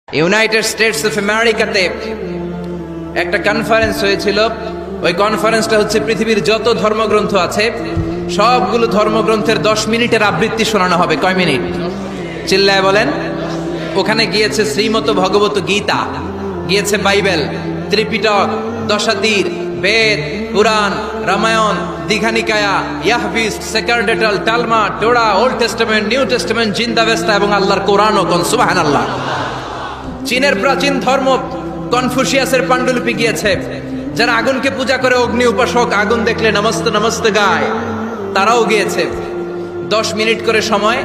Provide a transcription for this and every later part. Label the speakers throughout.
Speaker 1: United states of আমেরিকাতে একটা conference হয়েছিল। ওই কনফারেন্সটা হচ্ছে পৃথিবীর যত ধর্মগ্রন্থ আছে সবগুলো ধর্মগ্রন্থের 10 মিনিটের আবৃত্তি শোনানো হবে। কয় মিনিট? চিল্লায় বলেন। ওখানে গিয়েছে শ্রীমত ভগবত গীতা, গিয়েছে বাইবেল, ত্রিপিটক, দশাতীর, Veda, Purana, Ramayana, Dighanikaya, Yahwist, sacerdotal, Talmud, Torah, Old Testament, New Testament, Zend Avesta এবং আল্লাহর কোরআনও। কোন সুবহানাল্লাহ। চীনের প্রাচীন ধর্ম কনফুসিয়াসের পাণ্ডুলিপি গিয়েছে। যারা আগুনকে পূজা করে, অগ্নি উপাসক, আগুন দেখলে নমস্তে নমস্তে গায়, তারাও গিয়েছে। 10 মিনিট করে সময়।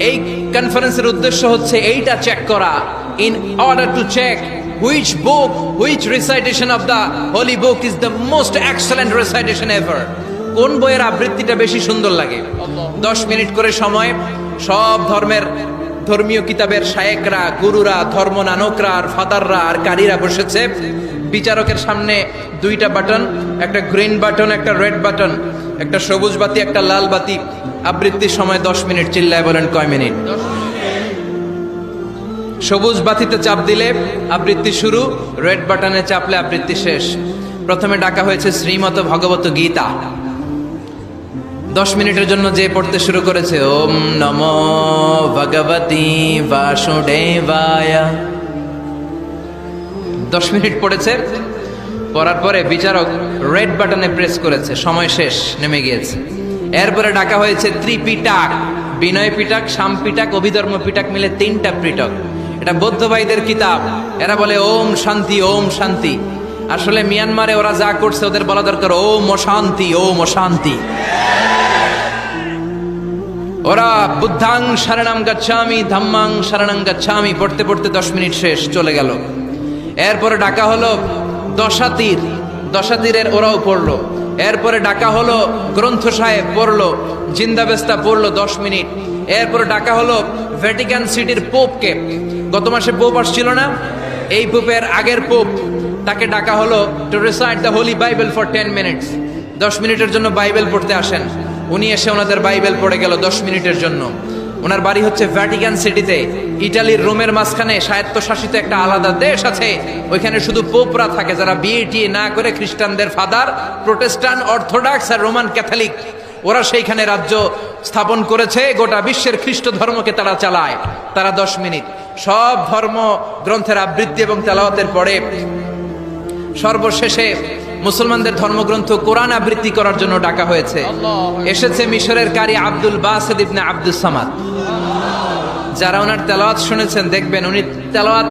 Speaker 1: এই কনফারেন্সের উদ্দেশ্য হচ্ছে এইটা চেক করা, in order to check which book, which recitation of the holy book is the most excellent recitation ever. কোন বইয়ের আবৃত্তিটা বেশি সুন্দর লাগে। 10 মিনিট করে সময়। সব ধর্মের ধর্মীয় কিতাবের শায়েকরা, গুরুরা, ধর্ম নানকরা আর ফাদাররা আর কারীরা বসেছে। বিচারকের সামনে 2টা বাটন, একটা গ্রিন বাটন, একটা রেড বাটন, একটা সবুজ বাতি, একটা লাল বাতি। আবৃত্তির সময় 10 মিনিট। চিল্লায় বলেন কয় মিনিট? সবুজ বাতিতে চাপ দিলে আবৃত্তি শুরু, রেড বাটনে চাপলে আবৃত্তি শেষ। প্রথমে ডাকা হয়েছে শ্রীমত ভগবত গীতা। 10 মিনিটের জন্য যে পড়তে শুরু করেছে, ওম নমো ভগবতি বাসুদেবায়। 10 মিনিট পড়েছে। পড়ার পরে বিচারক রেড বাটনে প্রেস করেছে, সময় শেষ, নেমে গিয়েছে। এরপরে ডাকা হয়েছে ত্রিপিটক, বিনয় পিটক, শাম পিটক, অভিধর্ম পিটক মিলে 3টা পিটক। এটা বৌদ্ধ ভাইদের কিতাব। এরা বলে ওম শান্তি, ওম শান্তি। আসলে মিয়ানমারে ওরা যা করছে ওদের বলা দরকার ওম অশান্তি, ওম অশান্তি। ওরা বুদ্ধাং শরণং গচ্ছামি, ধাম্মাং শরণং গচ্ছামি পড়তে পড়তে 10 মিনিট শেষ, চলে গেল। এরপরে ডাকা হলো দশাতীর, দশাতীরের ওরাও পড়লো। এরপরে ডাকা হলো গ্রন্থ সাহেব, পড়লো। জিন্দাবেস্তা পড়লো 10 মিনিট। এরপরে ডাকা হলো ভ্যাটিকান সিটির পোপকে। গত মাসে পোপ আসছিল না? এই পোপের আগের পোপ, তাকে ডাকা হলো to recite the Holi Bible for 10 minutes. 10 মিনিটের জন্য বাইবেল পড়তে আসেন। উনি এসে ওনাদের বাইবেল পড়ে গেল 10 মিনিটের জন্য। ওনার বাড়ি হচ্ছে ভ্যাটিকান সিটিতে, ইটালির রোমের মাঝখানে স্বায়ত্তশাসিত একটা আলাদা দেশ আছে। ওইখানে শুধু পোপরা থাকে, যারা বিয়ে না করে খ্রিস্টানদের ফাদার, প্রোটেস্টান্ট, অর্থোডক্স আর রোমান ক্যাথলিক, ওরা সেইখানে রাজ্য স্থাপন করেছে। গোটা বিশ্বের খ্রিস্ট ধর্মকে তারা চালায়। তারা 10 মিনিট সব ধর্ম গ্রন্থের আবৃত্তি এবং তেলাওয়াতের পরে সর্বশেষে মুসলমানদের ধর্মগ্রন্থ কোরআন আবৃত্তি করার জন্য ডাকা হয়েছে। এসেছে মিশরের কারি আব্দুল বাসিত ইবনে আব্দুস সামাদ। যারা ওনার তেলাওয়াত শুনেছেন দেখবেন উনি তেলাওয়াত